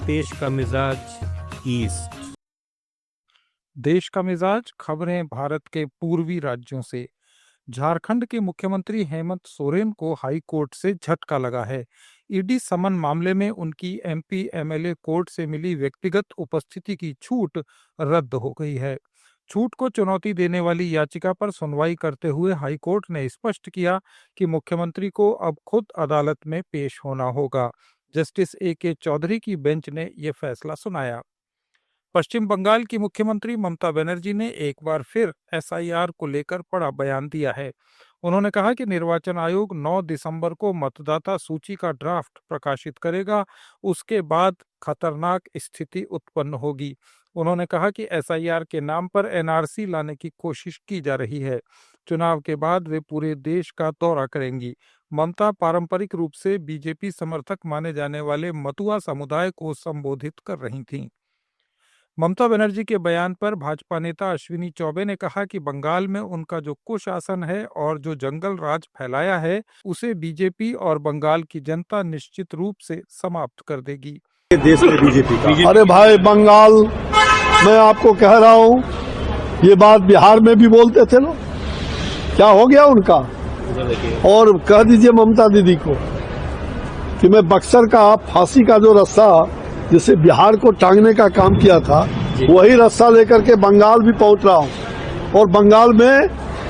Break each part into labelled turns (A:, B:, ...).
A: देश का मिजाज ईस्ट।
B: देश का मिजाज खबरें भारत के पूर्वी राज्यों से। झारखंड के मुख्यमंत्री हेमंत सोरेन को हाई कोर्ट से झटका लगा है। ईडी समन मामले में उनकी एमपी एमएलए कोर्ट से मिली व्यक्तिगत उपस्थिति की छूट रद्द हो गई है। छूट को चुनौती देने वाली याचिका पर सुनवाई करते हुए हाई कोर्ट ने स्पष्ट किया कि मुख्यमंत्री को अब खुद अदालत में पेश होना होगा। Justice A K. चौधरी की बेंच ने यह फैसला सुनाया। पश्चिम बंगाल की मुख्यमंत्री ममता बनर्जी ने एक बार फिर एसआईआर को लेकर बड़ा बयान दिया है। उन्होंने कहा कि निर्वाचन आयोग 9 दिसंबर को मतदाता सूची का ड्राफ्ट प्रकाशित करेगा, उसके बाद खतरनाक स्थिति उत्पन्न होगी। उन्होंने कहा कि एसआईआर के नाम पर एनआरसी लाने की कोशिश की जा रही है। चुनाव के बाद वे पूरे देश का दौरा करेंगी। ममता पारंपरिक रूप से बीजेपी समर्थक माने जाने वाले मतुआ समुदाय को संबोधित कर रही थीं। ममता बनर्जी के बयान पर भाजपा नेता अश्विनी चौबे ने कहा कि बंगाल में उनका जो कुशासन है और जो जंगल राज फैलाया है, उसे बीजेपी और बंगाल की जनता निश्चित रूप से समाप्त कर देगी।
C: देश में बीजेपी का
D: अरे भाई, बंगाल मैं आपको कह रहा हूँ, ये बात बिहार में भी बोलते थे लोग, क्या हो गया उनका? और कह दीजिए ममता दीदी को कि मैं बक्सर का फांसी का जो रास्ता जिसे बिहार को टांगने का काम किया था, वही रास्ता लेकर के बंगाल भी पहुंच रहा हूं। और बंगाल में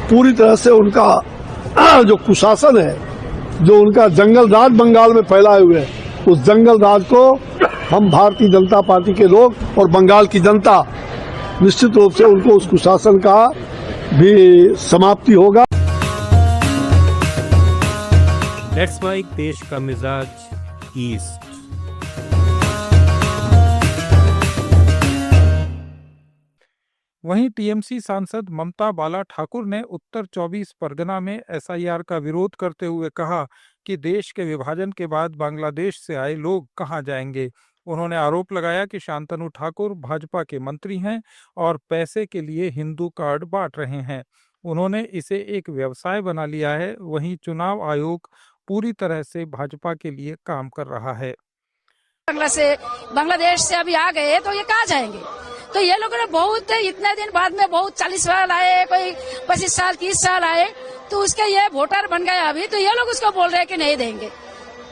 D: पूरी तरह से उनका जो कुशासन है, जो उनका जंगल राज बंगाल में फैलाए हुए है, उस जंगल राज को हम भारतीय जनता पार्टी के लोग और बंगाल की जनता निश्चित रूप से उनको उस कुशासन का भी समाप्ति होगा।
A: लेट्स माइक देश का मिजाज ईस्ट।
B: वहीं टीएमसी सांसद ममता बाला ठाकुर ने उत्तर 24 परगना में एसआईआर का विरोध करते हुए कहा कि देश के विभाजन के बाद बांग्लादेश से आए लोग कहां जाएंगे। उन्होंने आरोप लगाया कि शांतनु ठाकुर भाजपा के मंत्री हैं और पैसे के लिए हिंदू कार्ड बांट रहे हैं। उन्होंने इसे एक व्यवसाय बना लिया है। वहीं चुनाव आयोग पूरी तरह से भाजपा के लिए काम कर रहा है।
E: बांग्लादेश से अभी आ गए तो ये कहाँ जाएंगे? तो ये लोगों ने बहुत इतने दिन बाद में बहुत 40 साल आए, कोई 25 साल 30 साल आए, तो उसके ये वोटर बन गए अभी, तो ये लोग उसको बोल रहे हैं कि नहीं देंगे।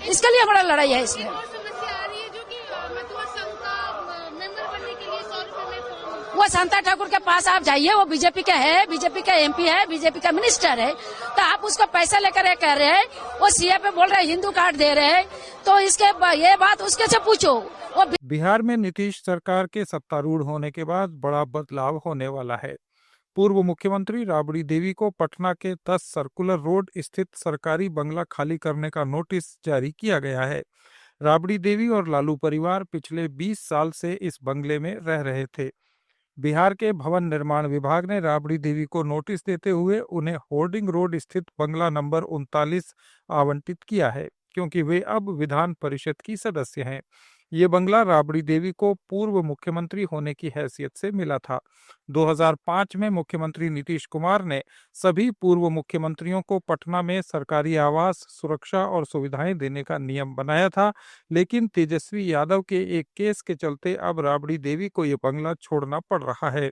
E: इसके लिए हमारा लड़ाई है। इसमें वो शांता ठाकुर के पास आप जाइए, वो बीजेपी का है, बीजेपी का एमपी है, बीजेपी का मिनिस्टर है, तो आप उसको पैसा लेकर कह रहे हैं, वो सीए पे बोल रहे हैं हिंदू कार्ड दे रहे हैं, तो इसके ये बात उसके से पूछो।
B: बिहार में नीतीश सरकार के सत्तारूढ़ होने के बाद बड़ा बदलाव होने वाला है। पूर्व मुख्यमंत्री राबड़ी देवी को पटना के 10 सर्कुलर रोड स्थित सरकारी बंगला खाली करने का नोटिस जारी किया गया है। राबड़ी देवी और लालू परिवार पिछले 20 साल से इस बंगले में रह रहे थे। बिहार के भवन निर्माण विभाग ने राबड़ी देवी को नोटिस देते हुए उन्हें होर्डिंग रोड स्थित बंगला नंबर 39 आवंटित किया है, क्योंकि वे अब विधान परिषद की सदस्य हैं। ये बंगला राबड़ी देवी को पूर्व मुख्यमंत्री होने की हैसियत से मिला था। 2005 में मुख्यमंत्री नीतीश कुमार ने सभी पूर्व मुख्यमंत्रियों को पटना में सरकारी आवास, सुरक्षा और सुविधाएं देने का नियम बनाया था, लेकिन तेजस्वी यादव के एक केस के चलते अब राबड़ी देवी को ये बंगला छोड़ना पड़ रहा है।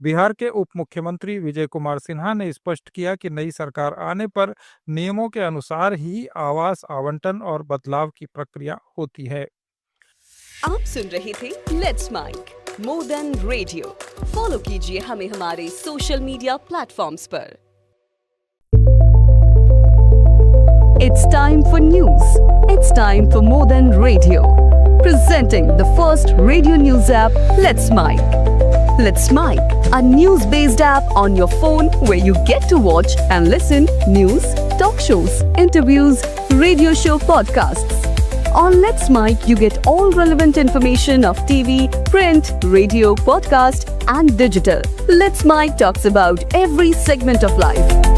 B: बिहार के उप मुख्यमंत्री विजय कुमार सिन्हा ने स्पष्ट किया कि नई सरकार आने पर नियमों के अनुसार ही आवास आवंटन और बदलाव की प्रक्रिया होती है।
F: आप सुन रहे थे let's make more than radio. Follow कीजिए हमें हमारे सोशल मीडिया प्लेटफॉर्म्स पर। It's time for news. It's time for more than radio. Presenting the first radio news app, Let's Mic. Let's Mic, a news-based app on your phone where you get to watch and listen news, talk shows, interviews, radio show podcasts. On Let's Mic, you get all relevant information of TV, print, radio, podcast, and digital. Let's Mic talks about every segment of life.